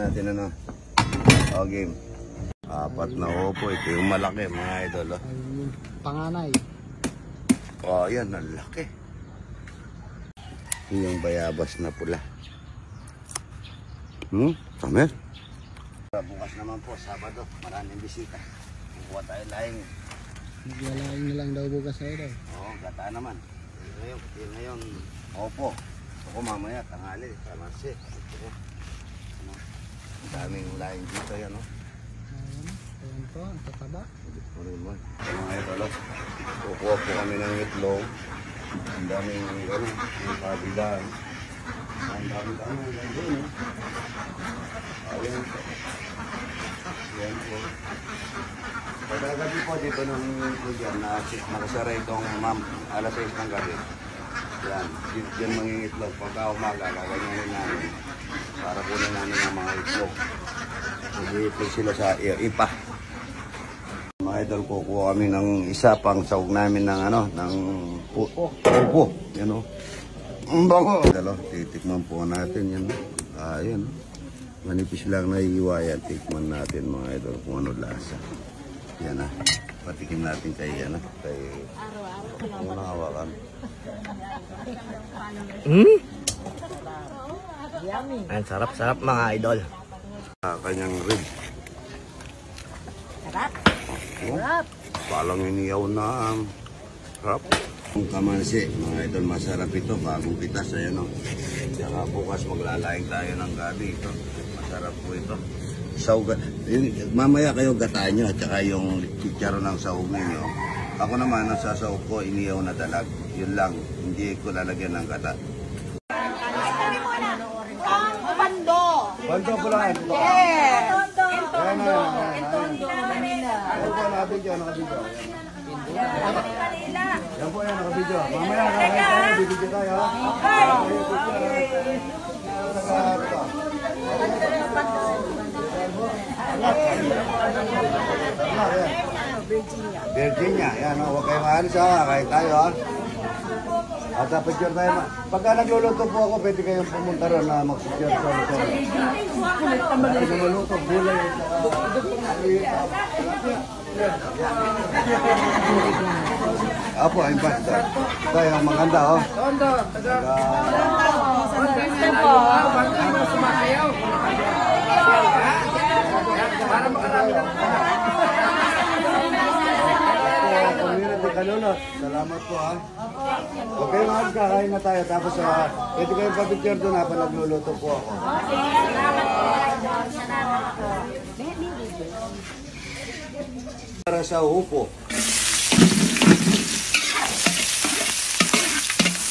natin ano. O, game. Apat na opo. Ito yung malaki mga idol. Oh. Panganay. O, yan. Ang laki. Yung bayabas na pula. Samer? Bukas naman po, Sabado. Maraming bisita. Kukuha tayo laing. Maglalaing na lang daw bukas sa ito. Oo, gata naman. Ngayon, opo. Ako mamaya, tanghali. Tamansi. Ang daming laing dito yan, no? Ayan po, ang tataba. Mga ito, kukuha po kami ng itlog. Ang daming, yung kabilaan. Ang dami-dami lang doon, no? Ayan po. Ayan po. Pagkagabi po dito nung itlog yan, nakasara itong alas 6 ng gabi. Yan, dyan mangingitlog. Pagka umaga, kaganyanin namin. Para kunin namin ang mga itlog. Mag-iitlog sila sa ipa. Mga idol, kukuha kami ng isa pang sahog namin ng ano, ng upo. Yan o. Ang bango. Dalo, titikman po natin yan. Ayan. Manipis lang na iiwayan. Tikman natin mga idol kung ano lasa. Yan ah. Patikim natin kay yan ah. Kay... Ano na hawakan? Ayan, sarap-sarap mga idol. Kanyang rib. Sarap. Sarap. Palang iniyaw na. Sarap. Ang kamansi, mga idol, masarap ito. Bagong pitas, ayan o. Saka bukas maglalaing tayo ng gabi ito. Masarap po ito. Sahog, mamaya kayo gataan nyo at saka yung chicharo ng sahog ninyo. Ako naman, ang sasahog ko, iniyaw na dalag. Yun lang, hindi ko lalagyan ng gata. Bando pala. Yeah! Entondo. Nakabidyo. Yan po yan, nakabidyo. Mamaya, kakain tayo, bibidyo tayo. Virginia, yan, huwag kayo maalis ha, kain tayo ha. At picture tayo. Pagka nagluluto po ako, pwede kayong pumunta ron na mag-picture sa luto. Pagka nagluluto, gulay. Apo, ayun ba? Ito yung maganda, oh. Tondo. Para makarami lang. Community Kalulot. Salamat po, ha. Okay, mga kakain na tayo. Tapos, pwede kayong pa-picture doon ha, pag nagluluto po ako. Para sa upo.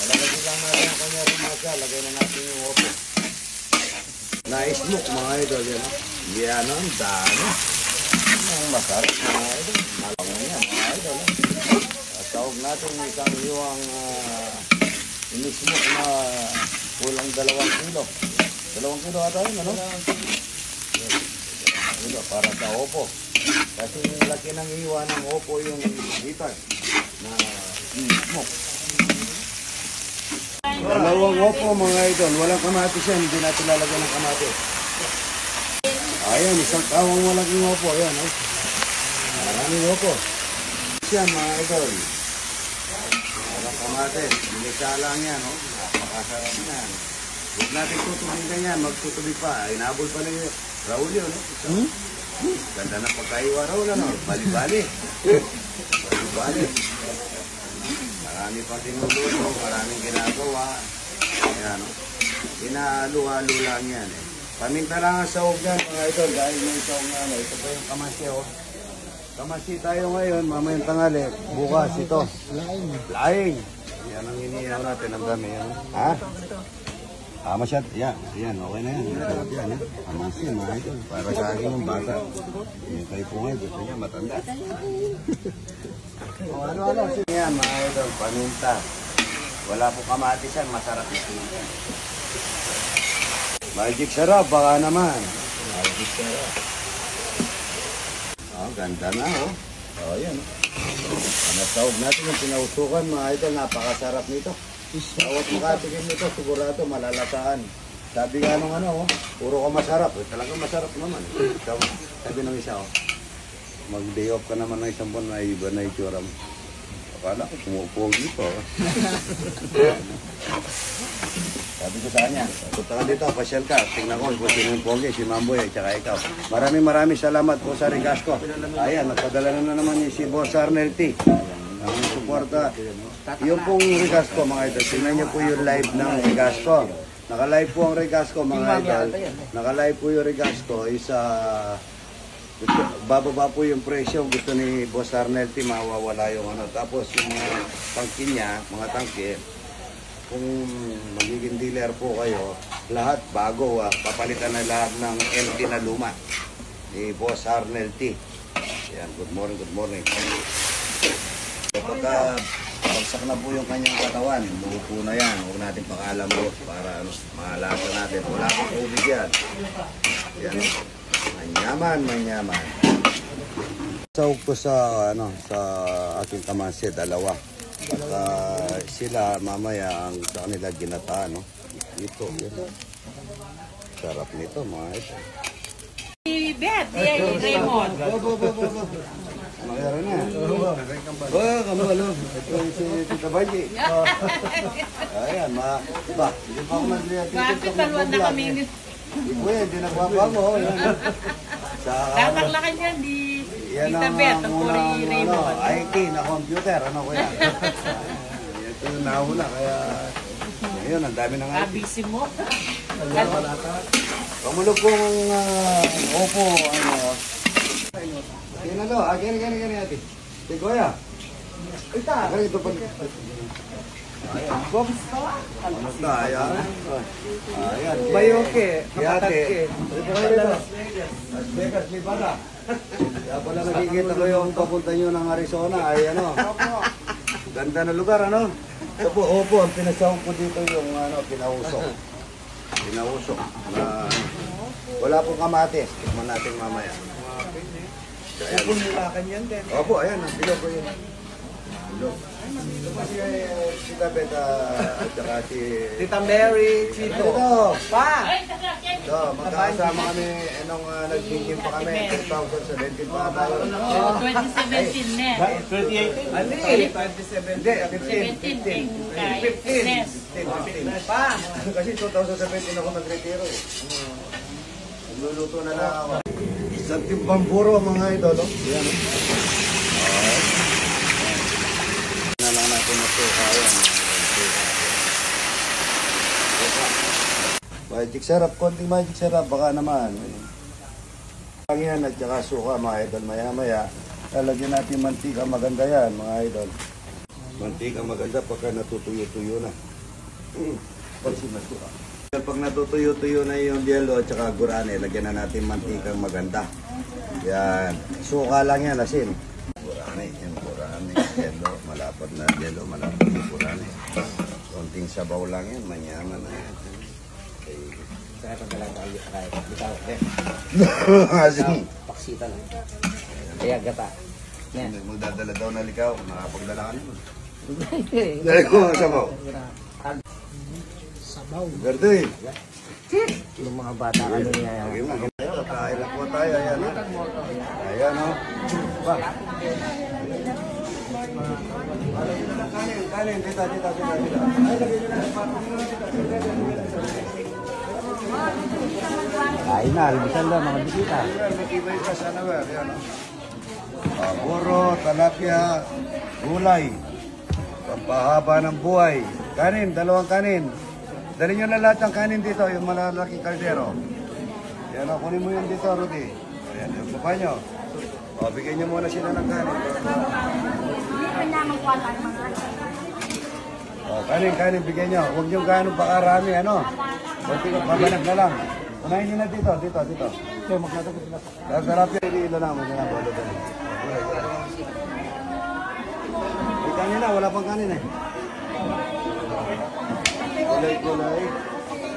Palagay lang natin ang kanya rumasa. Lagay na natin yung upo. Na-smoke mga idol yan. Yan ang dami. Ang masarap mga idol. Malangan yan mga idol. Tawag natin isang iwang in-smoke na kulang 2 kilo. 2 kilo ata yun, ano? 2 kilo para sa opo. Kasi yung laki ng iwa ng opo yung hitas na in-smoke. 2 opo mga idol. Walang kamatis yan. Hindi natin lalagyan ng kamatis. Ayan, isang kawang malaking opo. Ayan, oh. Maraming opo. Yan mga idol. Walang kamatis. Binisa lang yan, oh. Napakasarap yan. Huwag natin tutubig na yan. Magtutubig pa. Inabol pa lang yun. Raul yun, no? Ganda na pagkaiwa Raul, ano? Bali-bali. Bali-bali. Marami pa tinuluto. Maraming ginagawa. Ayan, no? Inaluhalo lang yan, eh. Paminta lang ang sahog yan, mga idol. Dahil may sahog nga, ano. Ito pa yung kamasya, oh. Kamasi tayo ngayon, mamayang tangali. Bukas ito. Laing. Yan ang iniyaw natin. Ang dami yan. Ha? Masyad. Yan. Yan. Okay na yan. Yan. Kamasi mga ito. Para sa akin yung bata. Yung kayo po ngayon. Gusto niya matanda. Ano. Yan mga ito. Paminta. Wala po kamatis yan. Masarap ito. Magic sarap. Baka naman. Magic sarap. Oh, ganda na, oh. Oh, yan. Nasahog natin yung pinausukan, mga idol. Napakasarap nito. Bawat makatikim nito, sigurado malalasaan. Sabi nga nung ano, puro ka masarap. Talagang masarap naman. Sabi ng isa, mag-day off ka naman ng isang buwan na iba na itsura mo. Akala ko, pumupuwag dito. Sabi ko sa kanya, punta ka dito, pasyal ka. Tingnan ko kung sino yung pogi, si Mamboy, at saka ikaw. Maraming salamat po sa Rigasco. Ayan, nagpadala na naman yung si Boss Arnel T. Ang suporta. Yung pong Rigasco, mga idol. Tingnan niyo po yung live ng Rigasco. Naka-live po ang Rigasco, mga idol. Naka-live po yung Rigasco. Bababa po yung presyo. Gusto ni Boss Arnel T, mawawala yung ano. Tapos yung mga tangke niya, mga tangke, kung magiging dealer po kayo, lahat bago, papalitan na lahat ng empty na luma ni Boss Arnel T. Yan, good morning. Pagka bagsak na po yung kanyang katawan, luho po na yan. Huwag natin pakaalam po para mahalata natin. Wala pong tubig yan. Yan. Manyaman. Sawag ko sa aking kamansi, dalawa. At sila mamaya ang sa kanila ginataan, no? Ito, yan. Sarap nito, mga ito. Bet, Raymond. Mayroon na. Ano? Ito si Tita Baji. Ayan, ba? Hindi pa ako nag-lihat. Bakit taluan na kami? Ibu yan, hindi nagbabago. Lalaklakan yan, di Tita Bet, ang puri Raymond. IT na computer, ano ko yan? Ito yung nahula, kaya ngayon, ang dami ng IT. Abisi mo. Pamulog kong opo, ano. Kinalo, gani ate. Si Goya. Ita. Kaya ito pag... Bob. Ano tayo? Ayan. Bayoke, Ate. Las Vegas, Nevada. Kaya pala nakikita ko yung papunta nyo ng Arizona. Ay ano. Ganda na lugar, ano? Ito po, opo, ang pinasawag ko dito yung pinausok. Pinausok. Wala pong kamatis. Tikman natin mamaya. Opo, nilakan yan din. Opo, ayan. Ang bilog ko yun. Bilog. Ito pa si Tita Beta at saka si... Tita Mary, Chito. Ito. Pa! Ito, magkakasama kami nung nag-thinking pa kami. 2017 pa tayo. 2017 na. 2018? Ano eh? 2017. Hindi, 15. Pa! Kasi 2017 ako nag-retiro eh. Nagluluto na lang ako. Isang timbang puro mga idol. Yan. Na lang natin masuka yan. Magic syrup, konting magic syrup, baka naman. Ang yan at saka suka mga idol. Maya-maya, lalagyan natin mantika, maganda yan mga idol. Mantika maganda pagka natutuyo-tuyo na. Pag sinasuka. Pag natutuyo-tuyo na yung yelo at saka gurane, lagyan na natin mantikang maganda. Yan. Suka lang yan, asin. Gurane, yung gurane. Yelo, malapad na yelo, malapad na gurane. Konting sabaw lang yan, manyaman na yan. Kaya pagdalang tayo, bitaw, Asin. paksita lang. Kaya gata. Yan. Magdadala daw na likaw, nakapagdala ka naman. Dali ko, sabaw. Sabaw. Gardoy. Yung mga bata ano niya. Okay mo, kain na po tayo. Ayan, ha? Ayan, ha? Ba? Kanin, dito. Kain na, albisan lang mga bisita. Mag-ibay ka sana ba? Ayan, ha? Buro, talapia, gulay. Pampahaba ng buhay. Kanin, dalawang kanin. Dali nyo na lahat ng kanin dito, yung malalaking kaldero. Yan o, kunin mo yun dito, Rudy. Ayan, yung baba nyo. O, bigyan nyo muna sila ng kanin. O, kanin, bigyan nyo. Huwag nyo gano'ng pakarami, ano. Kunti ko, pabanag na lang. Unahin nyo na dito. So, maglatag sila. Sarap yan, ilo na, balo. May kanin na, wala pang kanin eh.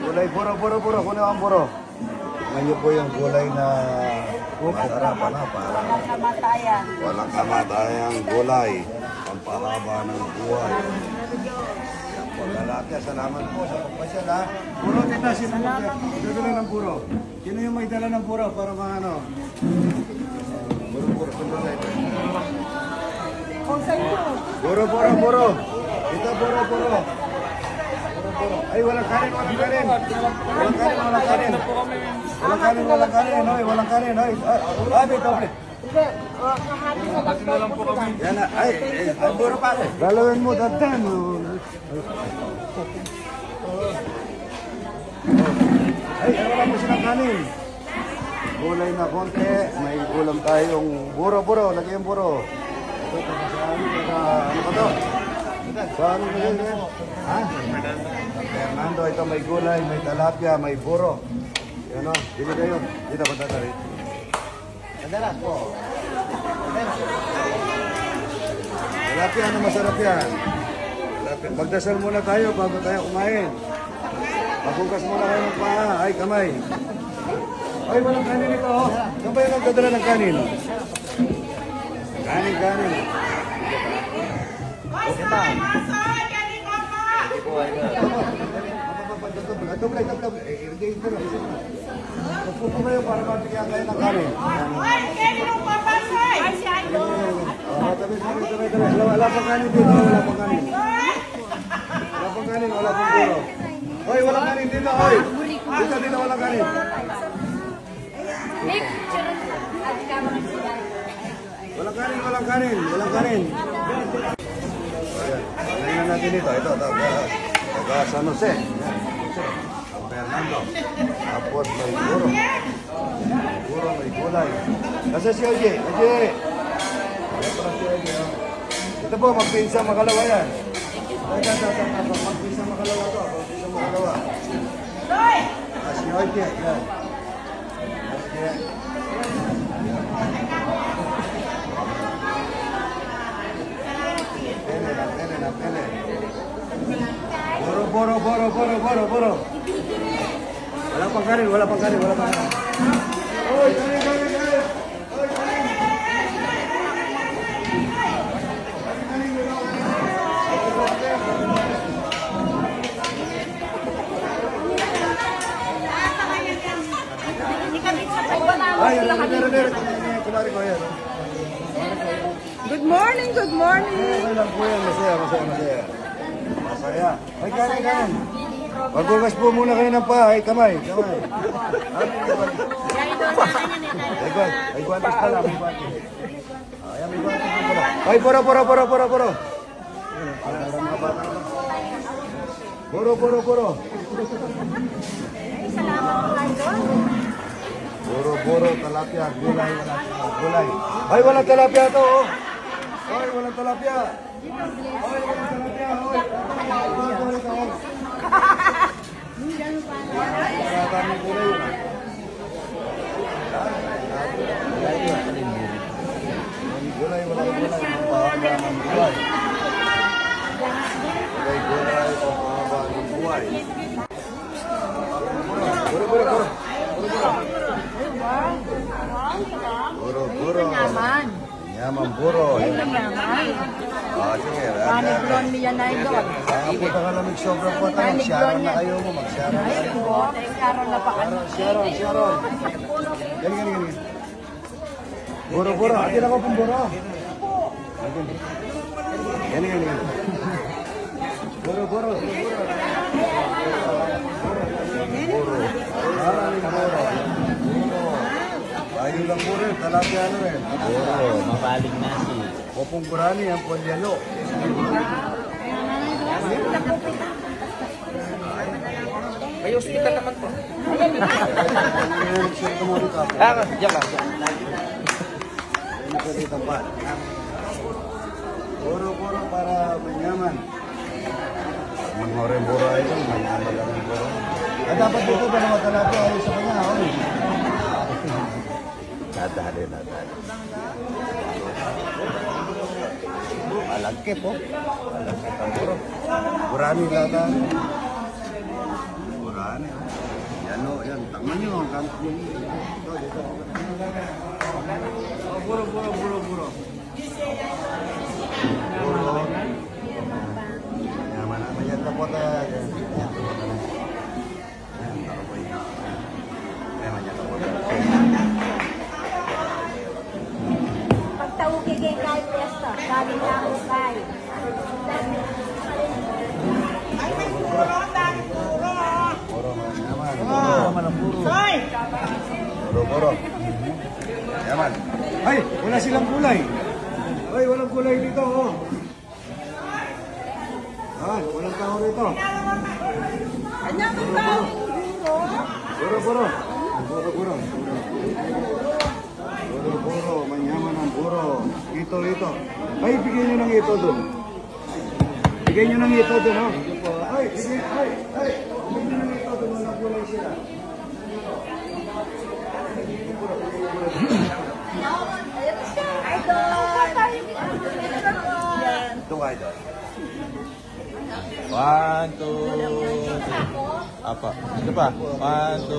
Gulay, buro. Kunin ang buro. Ngayon po yung gulay na masarap, ano, parang walang kamatayang gulay. Pampahaba ng buhay. po, lalaki. Salamat po sa pagpasyal ha. Puro, tita, sino mo? Dala ng puro. Sino yung may dala ng puro para mga ano? Puro, puro. Puro na ito. Puro. Ito, puro. Ay, walang kanin. Walang kanin. Hoy, walang kanin. Hoy, doble. Yan na. Ay, puro pa. Galawin mo, dagdan. Ay, wala mo silang kanin. Gulay na konti. May ulam tayong buro. Lagyan buro. Ito, ano ba to? Saan mo yun? Ha? Fernando, ito may gulay, may talapia, may buro. Yan o, bili kayo. Dito ba tatari? Madalas po. Talapia, ano masarap yan? Magdasal muna tayo bago tayo kumain. Maghugas muna kayo ng paa. Ay, kamay. Ay, walang kanin ito. Saan ba yung nagdadala ng kanin? Kanin. Okay pa. Doble. Pupunta mo yun para mabigyan kayo ng kanin. Tabi. Wala pang kanin dito. Wala pang puro. Hoy, walang kanin dito. Hoy. Dito walang kanin. Walang kanin. Tingnan natin dito. Ito. Taga San Jose. San Fernando. Tapos may buro. May gulay. Kasi si Oje. Ito po, magpinsa makalawa yan. Magpinsa makalawa to. Si Oje. Yan. Pele. Boro. Wala pang kanin. Oy, kanin. Good morning. Masaya. Ay, kanin. Magbugas po muna kayo ng paa. Ay, kamay. Ay, guantes pala. May guantes. Ay, poro. Buro, talapia, gulay. Ay, walang talapia to, oh. Ay, walang talapia. Gulay. Buro. Yaman buro. Sige. Panigron niya na ito. Punta ka lamig sobrang po tayo. Sharon na kayo mo. Mag-sharon na kayo. Sharon na pa. Sharon. Gani. Buro. Atin ako pong buro. Gani. Buro. Maraming buro. Ayun lang puro. Talapia ano rin. Buro, mapaling nasi. Popong Burani, ang polyalo. May hospital naman po. Diyan lang. Puro para manyaman. Mangorin buro ay ito, manyaman lang ang buro. At dapat dito ba na matalapia ay sa kanya, oy. Nadali. Alagke po. Alagke ang buro. Burani lata. Burani. Yan. Tangan nyo. Ang kanto nyo. Dito. Buro. Buro. Yaman. Mayat na po. pata. Pagtao kay kahit pesta, galing na ako kay. Puro. Yaman. Ay, wala silang kulay. Ay, walang kulay dito, oh. Ah, walang tao rito. Puro. Puro, manyaman ang puro. Ito. Ay, bigyan nyo ng ito doon. Bigyan nyo ng ito doon, oh. Ay. Bigyan nyo ng ito doon, walang kulay sila. Ito nga ito. 1, 2, 3. Apa? Ito pa. 1, 2,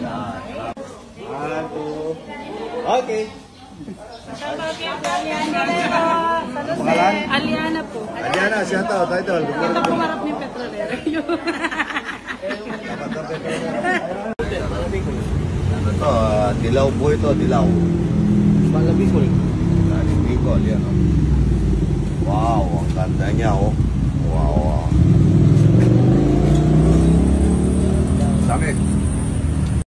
3. 1, 2. Okay. Pangalan? Aliana po. Aliana, shout out, idol. Ito pumarap ni Petrolero. Ito, dilaw po ito, dilaw. Bala Bicol. Galing Bicol, yan. Oh. Wow, ang ganda niya, oh.